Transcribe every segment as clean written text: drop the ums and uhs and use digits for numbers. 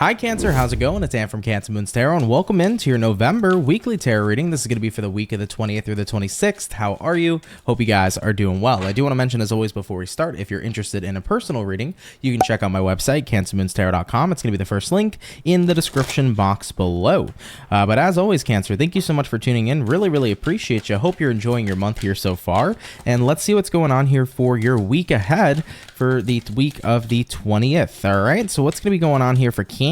Hi Cancer, how's it going? It's Ann from CancerMoonsTarot, and welcome into your November weekly tarot reading. This is going to be for the week of the 20th through the 26th. How are you? Hope you guys are doing well. I do want to mention, as always, before we start, if you're interested in a personal reading, you can check out my website, CancerMoonsTarot.com. It's going to be the first link in the description box below. But as always, Cancer, thank you so much for tuning in. Really appreciate you. Hope you're enjoying your month here so far. And let's see what's going on here for your week ahead for the week of the 20th. All right, so what's going to be going on here for Cancer?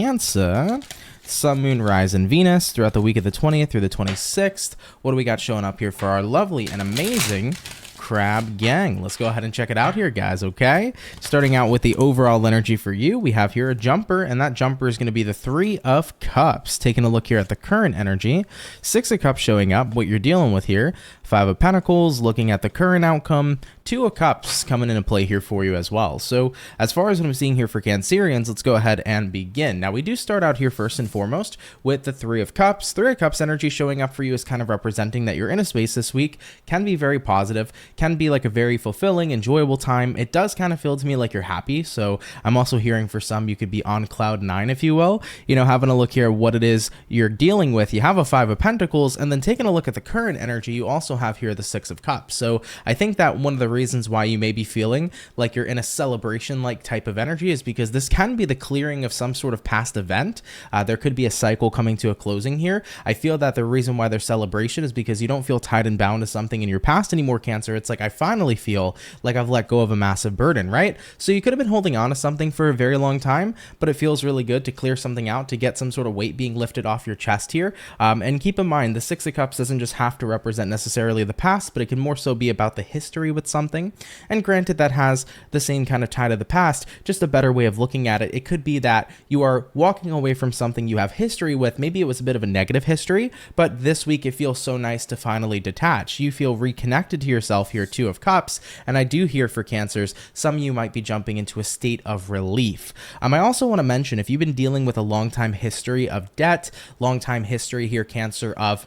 Sun, Moon, Rise, and Venus throughout the week of the 20th through the 26th. What do we got showing up here for our lovely and amazing Crab gang? Let's go ahead and check it out here, guys. Okay, starting out with the overall energy for you, we have here a jumper, and that jumper is going to be the Three of Cups. Taking a look here at the current energy, Six of Cups showing up, what you're dealing with here, Five of Pentacles, looking at the current outcome, Two of Cups coming into play here for you as well. So as far as what I'm seeing here for Cancerians, let's go ahead and begin. Now we do start out here first and foremost with the Three of Cups. Three of Cups energy showing up for you is kind of representing that you're in a space this week, can be very positive, can be like a very fulfilling, enjoyable time. It does kind of feel to me like you're happy. So I'm also hearing for some, you could be on cloud nine, if you will, having a look here what it is you're dealing with. You have a Five of Pentacles, and then taking a look at the current energy, you also have here the Six of Cups. So I think that one of the reasons why you may be feeling like you're in a celebration like type of energy is because this can be the clearing of some sort of past event. There could be a cycle coming to a closing here. I feel that the reason why there's celebration is because you don't feel tied and bound to something in your past anymore, Cancer. It's like, I finally feel like I've let go of a massive burden, right? So you could have been holding on to something for a very long time, but it feels really good to clear something out, to get some sort of weight being lifted off your chest here. And keep in mind, the Six of Cups doesn't just have to represent necessarily the past, but it can more so be about the history with something. And granted, that has the same kind of tie to the past, just a better way of looking at it. It could be that you are walking away from something you have history with. Maybe it was a bit of a negative history, but this week it feels so nice to finally detach. You feel reconnected to yourself here, Two of Cups. And I do hear for Cancers, some of you might be jumping into a state of relief. I also want to mention, if you've been dealing with a long time history of debt, long time history here, Cancer, of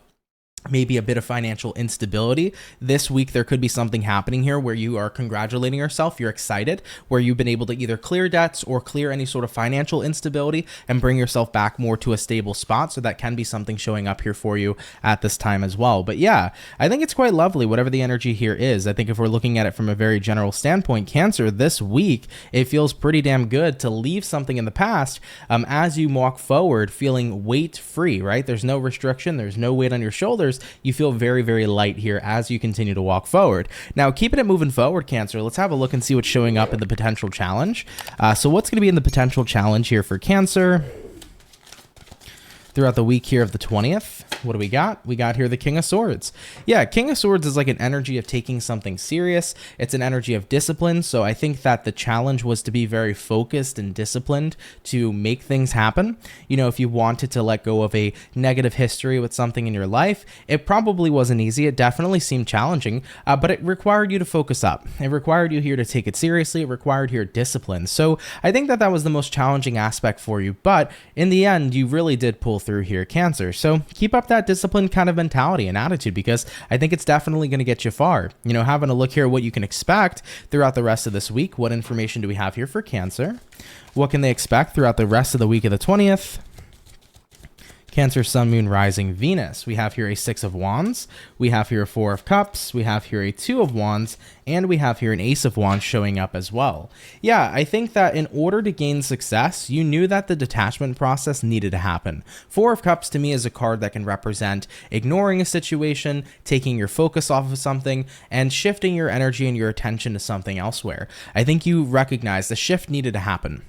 maybe a bit of financial instability, this week there could be something happening here where you are congratulating yourself, you're excited, where you've been able to either clear debts or clear any sort of financial instability and bring yourself back more to a stable spot. So that can be something showing up here for you at this time as well. But yeah, I think it's quite lovely, whatever the energy here is. I think if we're looking at it from a very general standpoint, Cancer, this week it feels pretty damn good to leave something in the past as you walk forward feeling weight free, right? There's no restriction, there's no weight on your shoulders. You feel very light here as you continue to walk forward. Now, keeping it moving forward, Cancer, let's have a look and see what's showing up in the potential challenge. So what's going to be in the potential challenge here for Cancer throughout the week here of the 20th? What do we got? We got here the King of Swords. Yeah, King of Swords is like an energy of taking something serious. It's an energy of discipline. So I think that the challenge was to be very focused and disciplined to make things happen. If you wanted to let go of a negative history with something in your life, it probably wasn't easy. It definitely seemed challenging, but it required you to focus up. It required you here to take it seriously. It required here discipline. So I think that was the most challenging aspect for you. But in the end, you really did pull through here, Cancer. So keep up that disciplined kind of mentality and attitude, because I think it's definitely going to get you far. Having a look here what you can expect throughout the rest of this week. What information do we have here for Cancer? What can they expect throughout the rest of the week of the 20th? Cancer, Sun, Moon, Rising, Venus. We have here a Six of Wands. We have here a Four of Cups. We have here a Two of Wands. And we have here an Ace of Wands showing up as well. Yeah, I think that in order to gain success, you knew that the detachment process needed to happen. Four of Cups to me is a card that can represent ignoring a situation, taking your focus off of something, and shifting your energy and your attention to something elsewhere. I think you recognize the shift needed to happen.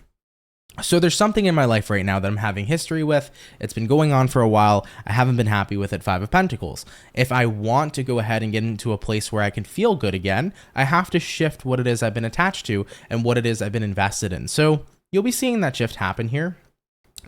So there's something in my life right now that I'm having history with. It's been going on for a while. I haven't been happy with it. Five of Pentacles. If I want to go ahead and get into a place where I can feel good again, I have to shift what it is I've been attached to and what it is I've been invested in. So you'll be seeing that shift happen here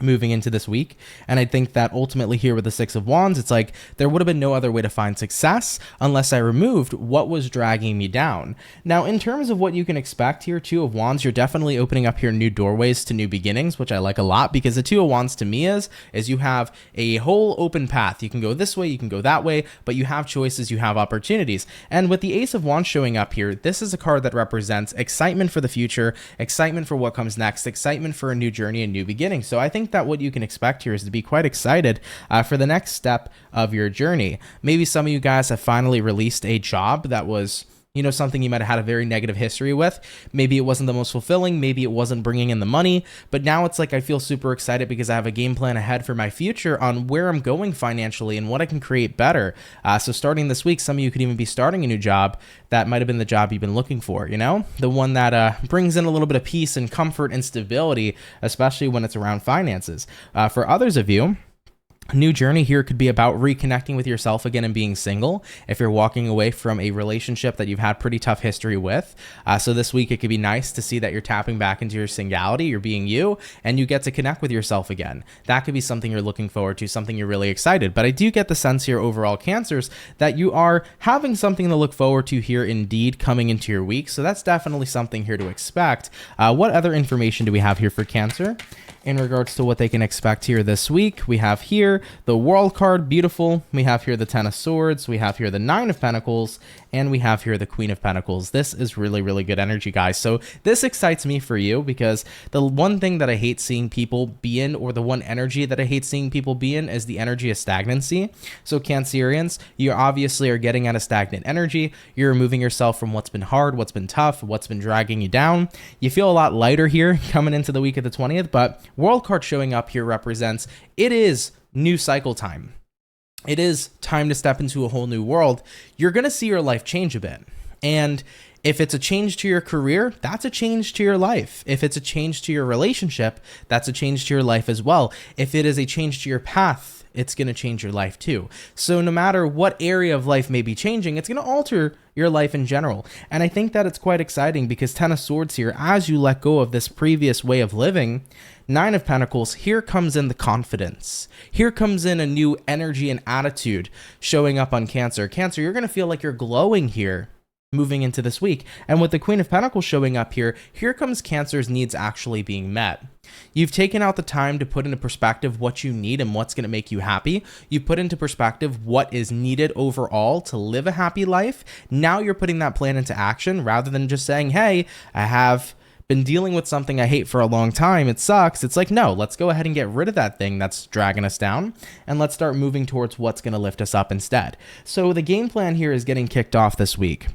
moving into this week. And I think that ultimately here with the Six of Wands, it's like there would have been no other way to find success unless I removed what was dragging me down. Now, in terms of what you can expect here, Two of Wands, you're definitely opening up here new doorways to new beginnings, which I like a lot, because the Two of Wands to me is you have a whole open path. You can go this way, you can go that way, but you have choices, you have opportunities. And with the Ace of Wands showing up here, this is a card that represents excitement for the future, excitement for what comes next, excitement for a new journey and new beginning. So I think that what you can expect here is to be quite excited for the next step of your journey. Maybe some of you guys have finally released a job that was, you know, something you might have had a very negative history with. Maybe it wasn't the most fulfilling. Maybe it wasn't bringing in the money. But now it's like I feel super excited because I have a game plan ahead for my future on where I'm going financially and what I can create better. So starting this week, some of you could even be starting a new job that might have been the job you've been looking for, you know? The one that brings in a little bit of peace and comfort and stability, especially when it's around finances. For others of you, a new journey here could be about reconnecting with yourself again and being single if you're walking away from a relationship that you've had pretty tough history with. So this week, it could be nice to see that you're tapping back into your singularity, you're being you, and you get to connect with yourself again. That could be something you're looking forward to, something you're really excited. But I do get the sense here overall, Cancers, that you are having something to look forward to here indeed coming into your week. So that's definitely something here to expect. What other information do we have here for Cancer? In regards to what they can expect here this week, we have here the World card, beautiful. We have here the Ten of Swords. We have here the Nine of Pentacles, and we have here the Queen of Pentacles. This is really, really good energy, guys. So this excites me for you because the one thing that I hate seeing people be in, or the one energy that I hate seeing people be in, is the energy of stagnancy. So Cancerians, you obviously are getting out of stagnant energy. You're removing yourself from what's been hard, what's been tough, what's been dragging you down. You feel a lot lighter here coming into the week of the 20th, but World card showing up here represents it is new cycle time. It is time to step into a whole new world. You're going to see your life change a bit. And if it's a change to your career, that's a change to your life. If it's a change to your relationship, that's a change to your life as well. If it is a change to your path, it's going to change your life too. So no matter what area of life may be changing, it's going to alter your life in general. And I think that it's quite exciting because Ten of Swords here, as you let go of this previous way of living, Nine of Pentacles, here comes in the confidence. Here comes in a new energy and attitude showing up on Cancer. Cancer, you're going to feel like you're glowing here moving into this week. And with the Queen of Pentacles showing up here, here comes Cancer's needs actually being met. You've taken out the time to put into perspective what you need and what's going to make you happy. You put into perspective what is needed overall to live a happy life. Now you're putting that plan into action rather than just saying, hey, I have been dealing with something I hate for a long time. It sucks. It's like, no, let's go ahead and get rid of that thing that's dragging us down and let's start moving towards what's going to lift us up instead. So the game plan here is getting kicked off this week.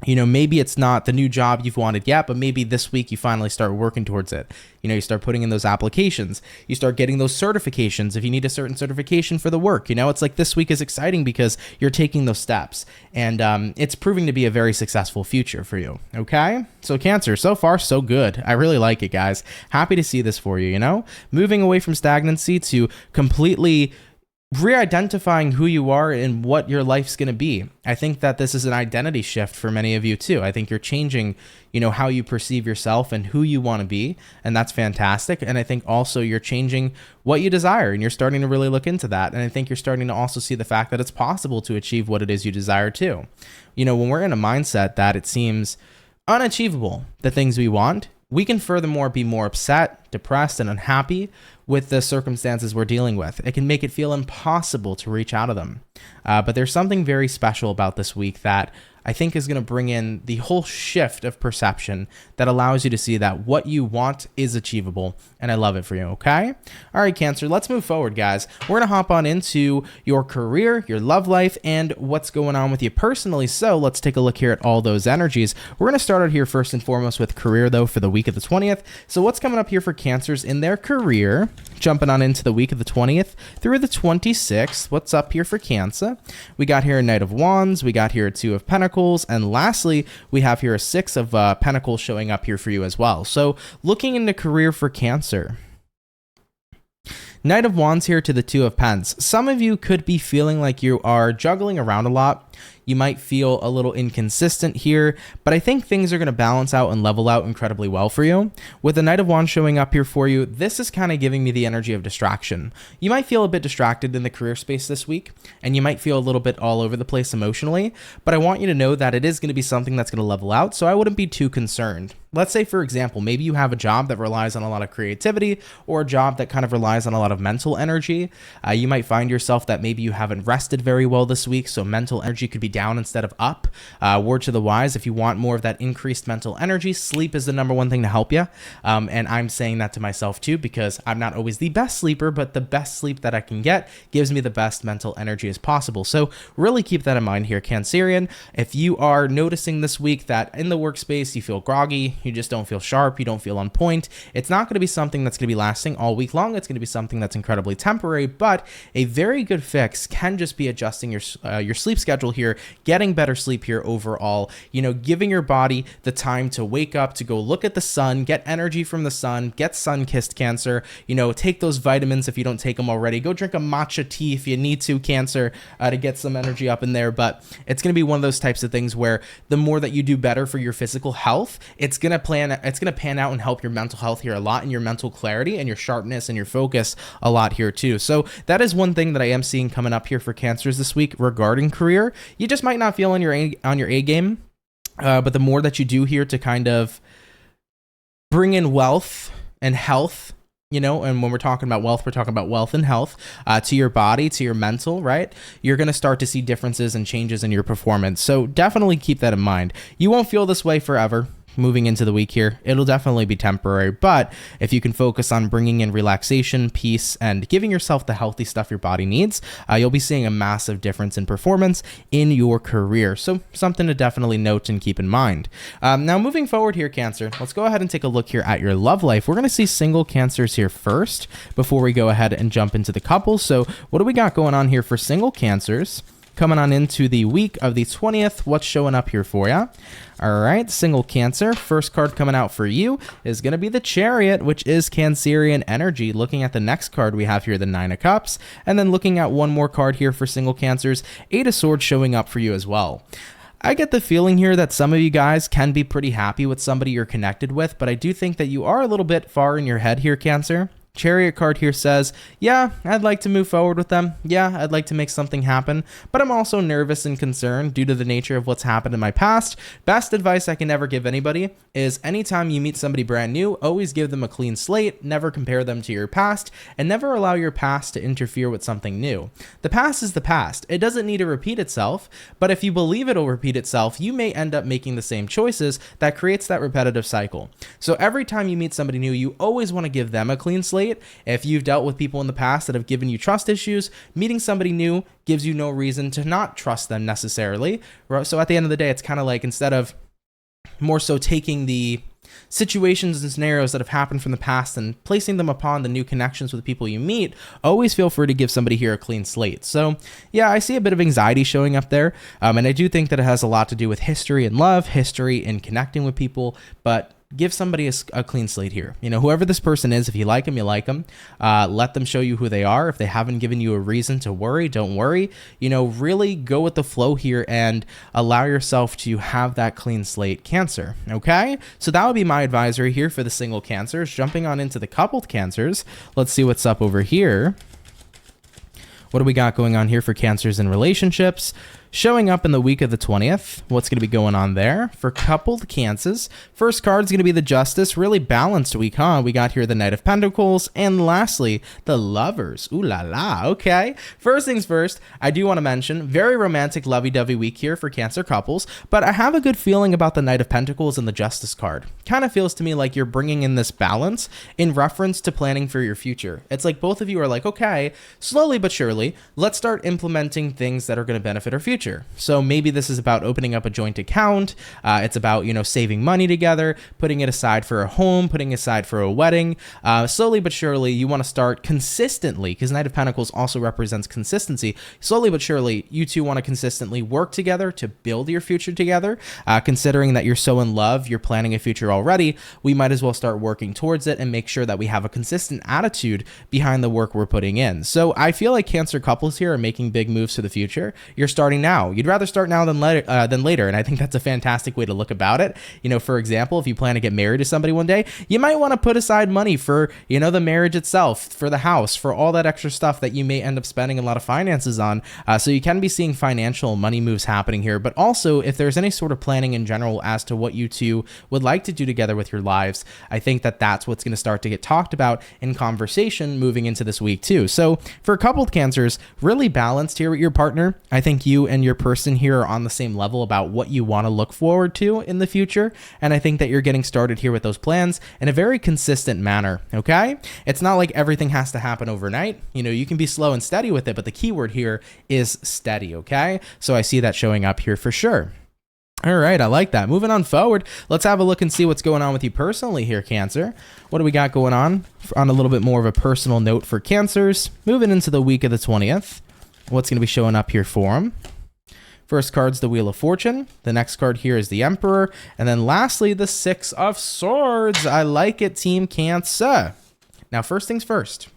You know, maybe it's not the new job you've wanted yet, but maybe this week you finally start working towards it. You know, you start putting in those applications. You start getting those certifications if you need a certain certification for the work. You know, it's like this week is exciting because you're taking those steps. And it's proving to be a very successful future for you. Okay? So Cancer, so far, so good. I really like it, guys. Happy to see this for you, you know? Moving away from stagnancy to completely re-identifying who you are and what your life's going to be. I think that this is an identity shift for many of you too. I think you're changing, you know, how you perceive yourself and who you want to be, and that's fantastic. And I think also you're changing what you desire, and you're starting to really look into that. And I think you're starting to also see the fact that it's possible to achieve what it is you desire too. You know, when we're in a mindset that it seems unachievable, the things we want, we can furthermore be more upset, depressed, and unhappy with the circumstances we're dealing with. It can make it feel impossible to reach out of them. But there's something very special about this week that I think is going to bring in the whole shift of perception that allows you to see that what you want is achievable. And I love it for you, okay? All right, Cancer, let's move forward, guys. We're going to hop on into your career, your love life, and what's going on with you personally. So let's take a look here at all those energies. We're going to start out here first and foremost with career, though, for the week of the 20th. So what's coming up here for Cancers in their career? Jumping on into the week of the 20th through the 26th. What's up here for Cancer? We got here a Knight of Wands. We got here a Two of Pentacles. And lastly, we have here a Six of Pentacles showing up here for you as well. So looking into career for Cancer. Knight of Wands here to the Two of Pens. Some of you could be feeling like you are juggling around a lot. You might feel a little inconsistent here, but I think things are going to balance out and level out incredibly well for you. With the Knight of Wands showing up here for you, this is kind of giving me the energy of distraction. You might feel a bit distracted in the career space this week, and you might feel a little bit all over the place emotionally, but I want you to know that it is going to be something that's going to level out, so I wouldn't be too concerned. Let's say, for example, maybe you have a job that relies on a lot of creativity or a job that kind of relies on a lot of mental energy. You might find yourself that maybe you haven't rested very well this week, so mental energy energy could be down instead of up. Word to the wise, if you want more of that increased mental energy, sleep is the number one thing to help you. And I'm saying that to myself too, because I'm not always the best sleeper, but the best sleep that I can get gives me the best mental energy as possible. So really keep that in mind here, Cancerian. If you are noticing this week that in the workspace you feel groggy, you just don't feel sharp, you don't feel on point, it's not going to be something that's going to be lasting all week long. It's going to be something that's incredibly temporary, but a very good fix can just be adjusting your sleep schedule here, getting better sleep here overall, giving your body the time to wake up, to go look at the sun, get energy from the sun, get sun-kissed, Cancer, take those vitamins if you don't take them already, go drink a matcha tea if you need to, Cancer, to get some energy up in there. But it's going to be one of those types of things where the more that you do better for your physical health, it's going to pan out and help your mental health here a lot, and your mental clarity and your sharpness and your focus a lot here too. So that is one thing that I am seeing coming up here for Cancers this week regarding career. You just might not feel on your A game, but the more that you do here to kind of bring in wealth and health, and when we're talking about wealth and health, to your body, to your mental, right? You're going to start to see differences and changes in your performance. So definitely keep that in mind. You won't feel this way forever. Moving into the week here, it'll definitely be temporary, but if you can focus on bringing in relaxation, peace, and giving yourself the healthy stuff your body needs, you'll be seeing a massive difference in performance in your career. So something to definitely note and keep in mind. Now moving forward here, Cancer, let's go ahead and take a look here at your love life. We're going to see single Cancers here first before we go ahead and jump into the couples. So what do we got going on here for single Cancers? Coming on into the week of the 20th, what's showing up here for you? All right, single Cancer, first card coming out for you is going to be the Chariot, which is Cancerian energy. Looking at the next card, we have here the Nine of Cups, and then looking at one more card here for single Cancers, Eight of Swords showing up for you as well. I get the feeling here that some of you guys can be pretty happy with somebody you're connected with, but I do think that you are a little bit far in your head here, Cancer. Chariot card here says, yeah, I'd like to move forward with them. Yeah, I'd like to make something happen, but I'm also nervous and concerned due to the nature of what's happened in my past. Best advice I can ever give anybody is anytime you meet somebody brand new, always give them a clean slate, never compare them to your past, and never allow your past to interfere with something new. The past is the past. It doesn't need to repeat itself, but if you believe it'll repeat itself, you may end up making the same choices that creates that repetitive cycle. So every time you meet somebody new, you always want to give them a clean slate. If you've dealt with people in the past that have given you trust issues, meeting somebody new gives you no reason to not trust them necessarily. So at the end of the day, it's kind of like, instead of more so taking the situations and scenarios that have happened from the past and placing them upon the new connections with the people you meet, always feel free to give somebody here a clean slate. So yeah, I see a bit of anxiety showing up there. And I do think that it has a lot to do with history and love, history and connecting with people, but give somebody a clean slate here. Whoever this person is, if you like them, you like them. Let them show you who they are. If they haven't given you a reason to worry, don't worry. Really go with the flow here and allow yourself to have that clean slate, Cancer. Okay? So that would be my advisory here for the single Cancers. Jumping on into the coupled Cancers, let's see what's up over here. What do we got going on here for Cancers in relationships? Showing up in the week of the 20th, what's going to be going on there for coupled Cancers? First card is going to be the Justice. Really balanced week, huh? We got here the Knight of Pentacles, and lastly, the Lovers. Ooh la la, okay. First things first, I do want to mention, very romantic, lovey-dovey week here for Cancer couples, but I have a good feeling about the Knight of Pentacles and the Justice card. Kind of feels to me like you're bringing in this balance in reference to planning for your future. It's like both of you are like, okay, slowly but surely, let's start implementing things that are going to benefit our future. So maybe this is about opening up a joint account. It's about, saving money together, putting it aside for a home, putting it aside for a wedding. Slowly but surely, you want to start consistently, because Knight of Pentacles also represents consistency. Slowly but surely, you two want to consistently work together to build your future together. Considering that you're so in love, you're planning a future already, we might as well start working towards it and make sure that we have a consistent attitude behind the work we're putting in. So I feel like Cancer couples here are making big moves to the future. You're starting now. You'd rather start now than later, and I think that's a fantastic way to look about it. For example, if you plan to get married to somebody one day, you might want to put aside money for, the marriage itself, for the house, for all that extra stuff that you may end up spending a lot of finances on. So you can be seeing financial money moves happening here, but also if there's any sort of planning in general as to what you two would like to do together with your lives, I think that that's what's going to start to get talked about in conversation moving into this week too. So for coupled Cancers, really balanced here with your partner. I think you and and your person here are on the same level about what you want to look forward to in the future. And I think that you're getting started here with those plans in a very consistent manner, okay? It's not like everything has to happen overnight. You know, you can be slow and steady with it, but the key word here is steady, okay? So I see that showing up here for sure. All right, I like that. Moving on forward, let's have a look and see what's going on with you personally here, Cancer. What do we got going on a little bit more of a personal note for Cancers? Moving into the week of the 20th, what's going to be showing up here for them? First card's the Wheel of Fortune. The next card here is the Emperor. And then lastly, the Six of Swords. I like it, Team Cancer. Now, first things first.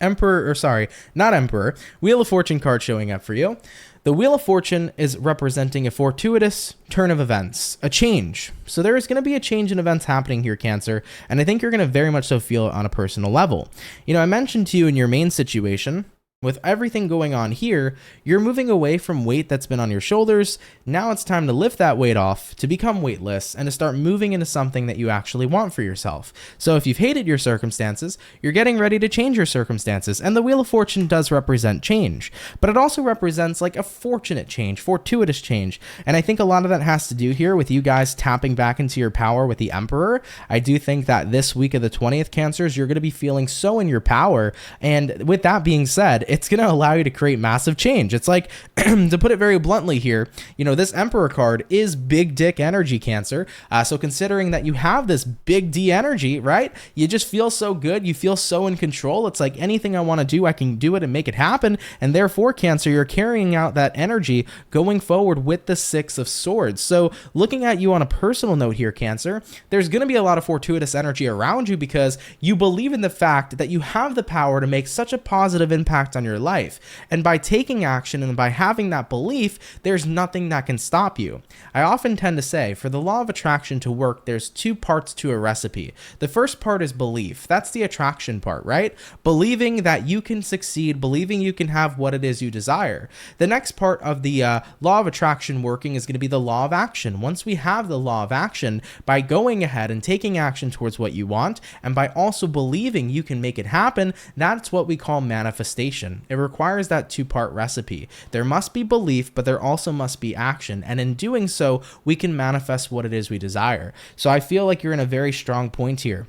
Not Emperor. Wheel of Fortune card showing up for you. The Wheel of Fortune is representing a fortuitous turn of events, a change. So there is going to be a change in events happening here, Cancer, and I think you're going to very much so feel it on a personal level. You know, I mentioned to you in your main situation, with everything going on here, you're moving away from weight that's been on your shoulders. Now it's time to lift that weight off, to become weightless, and to start moving into something that you actually want for yourself. So if you've hated your circumstances, you're getting ready to change your circumstances, and the Wheel of Fortune does represent change. But it also represents like a fortunate change, fortuitous change. And I think a lot of that has to do here with you guys tapping back into your power with the Emperor. I do think that this week of the 20th, Cancers, you're going to be feeling so in your power. And with that being said, it's going to allow you to create massive change. It's like, to put it very bluntly here, you know, this Emperor card is big dick energy, Cancer. So considering that you have this big D energy, right? You just feel so good. You feel so in control. It's like anything I want to do, I can do it and make it happen. And therefore, Cancer, you're carrying out that energy going forward with the Six of Swords. So looking at you on a personal note here, Cancer, there's going to be a lot of fortuitous energy around you because you believe in the fact that you have the power to make such a positive impact on your life. And by taking action and by having that belief, there's nothing that can stop you. I often tend to say, for the law of attraction to work, there's two parts to a recipe. The first part is belief. That's the attraction part, right? Believing that you can succeed, believing you can have what it is you desire. The next part of the law of attraction working is going to be the law of action. Once we have the law of action, by going ahead and taking action towards what you want, and by also believing you can make it happen, that's what we call manifestation. It requires that two-part recipe. There must be belief, but there also must be action. And in doing so, we can manifest what it is we desire. So I feel like you're in a very strong point here,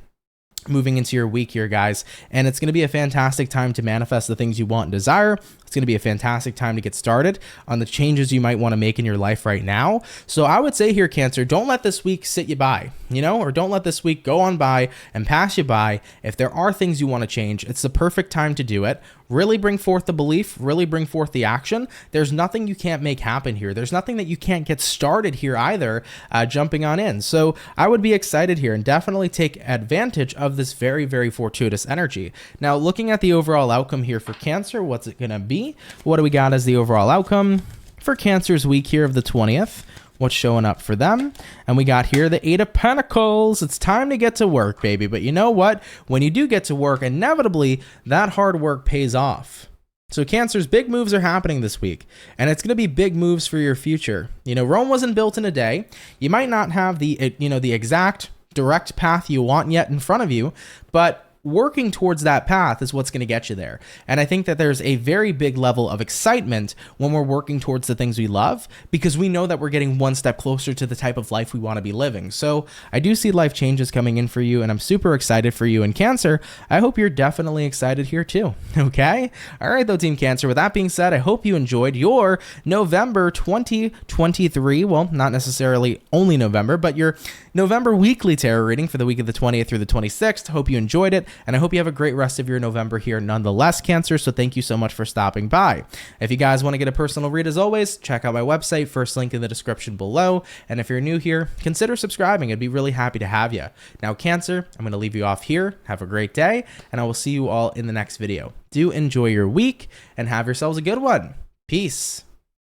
moving into your week here, guys. And it's going to be a fantastic time to manifest the things you want and desire. It's going to be a fantastic time to get started on the changes you might want to make in your life right now. So I would say here, Cancer, don't let this week sit you by, you know, or don't let this week go on by and pass you by. If there are things you want to change, it's the perfect time to do it. Really bring forth the belief, really bring forth the action. There's nothing you can't make happen here. There's nothing that you can't get started here either, jumping on in. So I would be excited here and definitely take advantage of this very, very fortuitous energy. Now, looking at the overall outcome here for Cancer, what's it going to be? What do we got as the overall outcome for Cancer's week here of the 20th? What's showing up for them? And we got here the Eight of Pentacles. It's time to get to work, baby. But you know what? When you do get to work, inevitably that hard work pays off. So Cancer's big moves are happening this week, and it's going to be big moves for your future. You know, Rome wasn't built in a day. You might not have the, you know, the exact direct path you want yet in front of you, but working towards that path is what's going to get you there. And I think that there's a very big level of excitement when we're working towards the things we love, because we know that we're getting one step closer to the type of life we want to be living. So I do see life changes coming in for you, and I'm super excited for you. And Cancer, I hope you're definitely excited here too. Okay? All right, though, Team Cancer, with that being said, I hope you enjoyed your November 2023, well, not necessarily only November, but your November weekly tarot reading for the week of the 20th through the 26th. Hope you enjoyed it. And I hope you have a great rest of your November here nonetheless, Cancer. So thank you so much for stopping by. If you guys want to get a personal read, as always, check out my website, first link in the description below. And if you're new here, consider subscribing. I'd be really happy to have you. Now, Cancer, I'm going to leave you off here. Have a great day, and I will see you all in the next video. Do enjoy your week and have yourselves a good one. Peace.